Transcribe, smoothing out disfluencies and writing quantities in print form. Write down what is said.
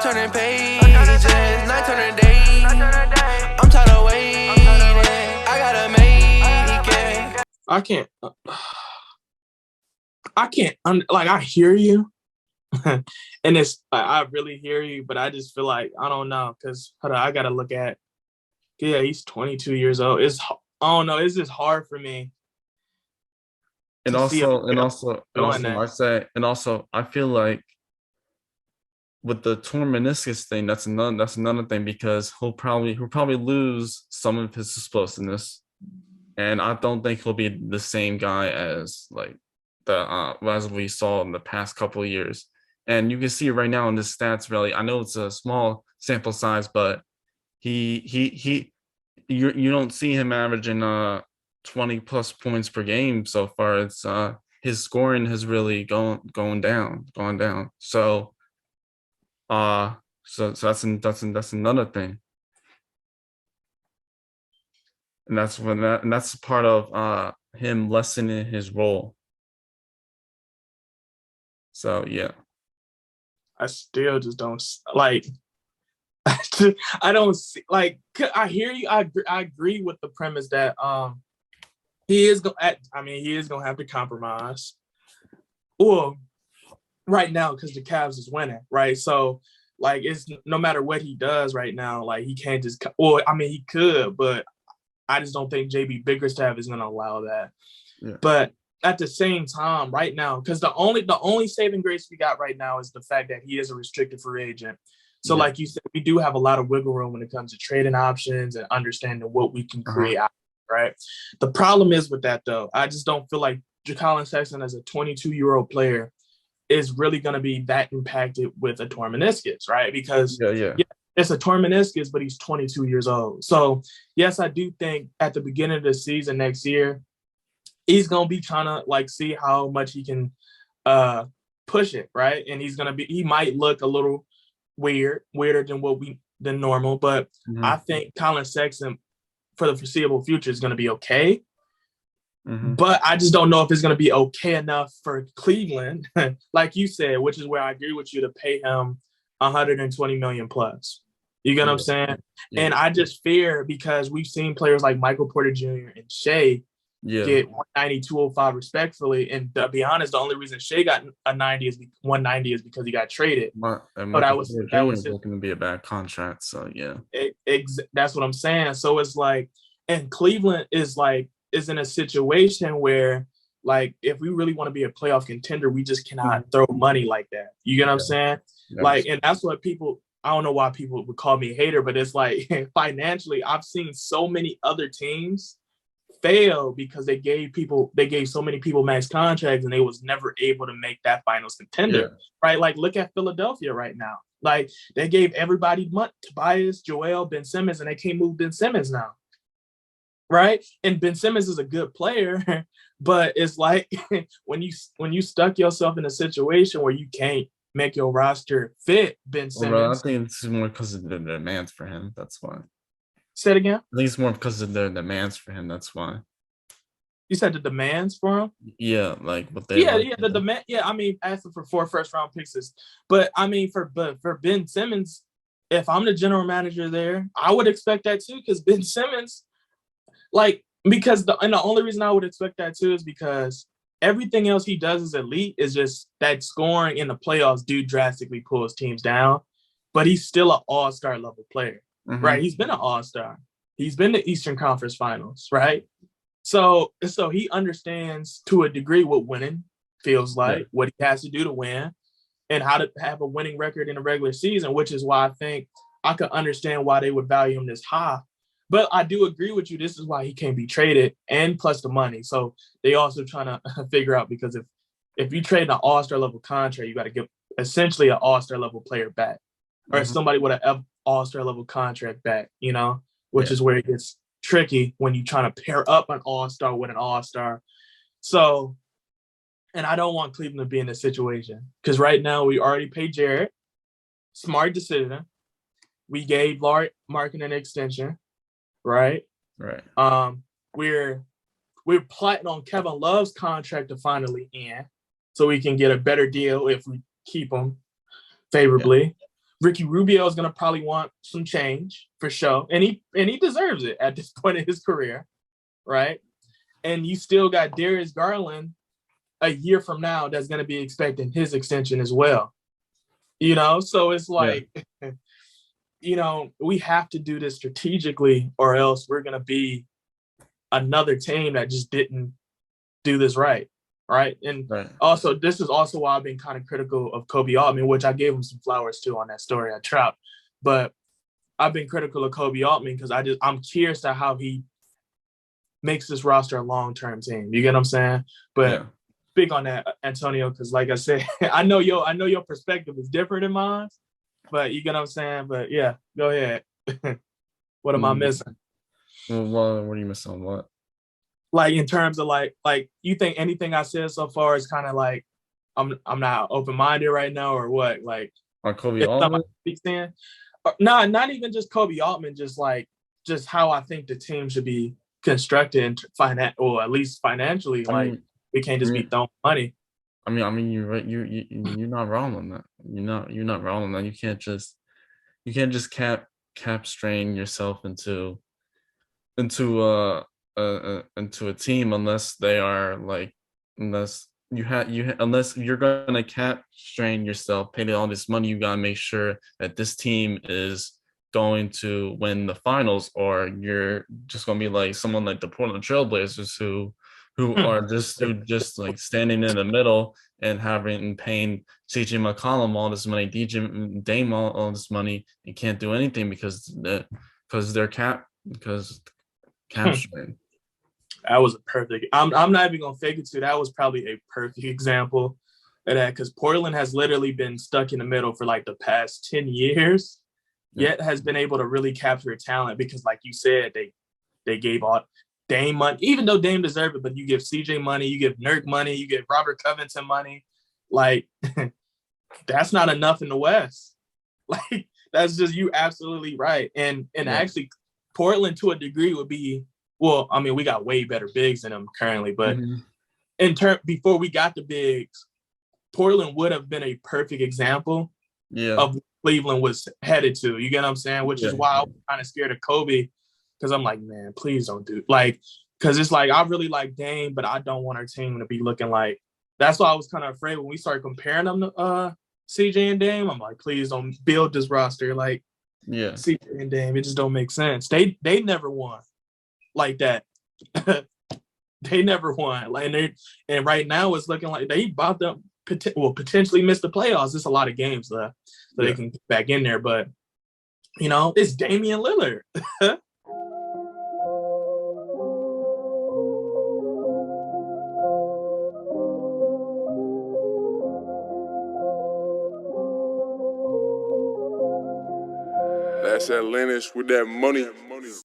turning pages, night turning days. I'm tired of waiting. I gotta make it. I hear you. And it's I really hear you, but I just feel like I don't know because I gotta look at. Yeah, he's 22 years old. I don't know. It's just hard for me. And to see also, him I feel like with the torn meniscus thing, that's another thing because he'll probably lose some of his explosiveness, and I don't think he'll be the same guy as like as we saw in the past couple of years. And you can see right now in the stats, really. I know it's a small sample size, but you don't see him averaging 20 plus points per game so far. It's his scoring has really gone down. So that's another thing. And that's part of him lessening his role. So yeah. I still just don't like. I don't see like. I hear you. I agree with the premise that he is going. He is going to have to compromise. Well, right now because the Cavs is winning, right? So like, it's no matter what he does right now, like he can't just. Well, he could, but I just don't think JB Bickerstaff is going to allow that. Yeah. But at the same time, right now, because the only saving grace we got right now is the fact that he is a restricted free agent. So, like you said, we do have a lot of wiggle room when it comes to trading options and understanding what we can create, right? The problem is with that, though, I just don't feel like Collin Sexton as a 22-year-old player is really going to be that impacted with a torn meniscus, right? Because it's a torn meniscus, but he's 22 years old. So, yes, I do think at the beginning of the season next year, he's going to be trying to like see how much he can push it, right? And he might look a little weirder than normal, but I think Collin Sexton for the foreseeable future is going to be okay. But I just don't know if it's going to be okay enough for Cleveland, like you said, which is where I agree with you to pay him $120 million plus. You get what I'm saying? Yeah. And I just fear because we've seen players like Michael Porter Jr. and Shea get 190, 205 respectfully. And to be honest, the only reason Shea got 190 is because he got traded. But that was looking to be a bad contract. So yeah, that's what I'm saying. So it's like, and Cleveland is in a situation where like if we really want to be a playoff contender, we just cannot throw money like that. You get what I'm saying? Like, and that's what I don't know why people would call me a hater, but it's like financially, I've seen so many other teams fail because they gave so many people max contracts and they was never able to make that finals contender, right? Like look at Philadelphia right now. Like they gave everybody money, Tobias, Joel, Ben Simmons, and they can't move Ben Simmons now, right? And Ben Simmons is a good player, but it's like when you stuck yourself in a situation where you can't make your roster fit Ben Simmons. Well, I think it's more because of the demands for him. That's why. Say it again. I think it's more because of the demands for him. That's why. You said the demands for him? Yeah, like what they. The demand. Yeah, asking for 4 first-round picks is, but for Ben Simmons, if I'm the general manager there, I would expect that too because Ben Simmons, the only reason I would expect that too is because everything else he does is elite. Is just that scoring in the playoffs do drastically pulls teams down, but he's still an all-star level player. Right, he's been an all-star. He's been to Eastern Conference Finals, right? So he understands to a degree what winning feels like, what he has to do to win, and how to have a winning record in a regular season, which is why I think I could understand why they would value him this high. But I do agree with you. This is why he can't be traded, and plus the money. So they also trying to figure out because if you trade an all-star level contract, you got to give essentially an all-star level player back, or somebody with an all-star level contract back, which is where it gets tricky when you're trying to pair up an all-star with an all-star. So, and I don't want Cleveland to be in this situation because right now we already paid Jared. Smart decision. We gave Markin an extension, right? Right. We're plotting on Kevin Love's contract to finally end so we can get a better deal if we keep him favorably. Ricky Rubio is going to probably want some change for sure. And he deserves it at this point in his career, right? And you still got Darius Garland a year from now that's going to be expecting his extension as well. You know, so it's like, you know, we have to do this strategically or else we're going to be another team that just didn't do this right. Right. And also, this is also why I've been kind of critical of Kobe Altman, which I gave him some flowers too on that story at Trout. But I've been critical of Kobe Altman because I'm curious to how he makes this roster a long-term team. You get what I'm saying? But speak on that, Antonio, because like I said, I know your perspective is different than mine, but you get what I'm saying? But yeah, go ahead. What am I missing? Well, what are you missing on what? Like in terms of like you think anything I said so far is kind of like I'm not open-minded right now or what? Like on Kobe Altman? No, not even just Kobe Altman, just how I think the team should be constructed and or at least financially. We can't just be throwing money. I mean, you're right. You're not wrong on that. You're not wrong on that. You can't just cap strain yourself into a team unless you're gonna cap strain yourself, pay all this money. You gotta make sure that this team is going to win the finals, or you're just gonna be like someone like the Portland Trailblazers who are just like standing in the middle and paying CJ McCollum all this money, Dame all this money, and can't do anything because they're cap strain. That was a perfect. I'm not even gonna fake it too. That was probably a perfect example of that because Portland has literally been stuck in the middle for like the past 10 years, yet has been able to really capture talent because, like you said, they gave all Dame money, even though Dame deserved it, but you give CJ money, you give Nurk money, you give Robert Covington money. Like that's not enough in the West. Like that's just you absolutely right. And actually Portland to a degree would be, well, I mean, we got way better bigs than them currently, but before we got the bigs, Portland would have been a perfect example of what Cleveland was headed to. You get what I'm saying? Which is why I was kind of scared of Kobe, because I'm like, man, please don't do because it's like I really like Dame, but I don't want our team to be looking like. That's why I was kind of afraid when we started comparing them to CJ and Dame. I'm like, please don't build this roster like CJ and Dame. It just don't make sense. They never won like that. They never won. And right now it's looking like they about to potentially miss the playoffs. There's a lot of games left, so they can get back in there. But you know, it's Damian Lillard. That's Atlantis with that money.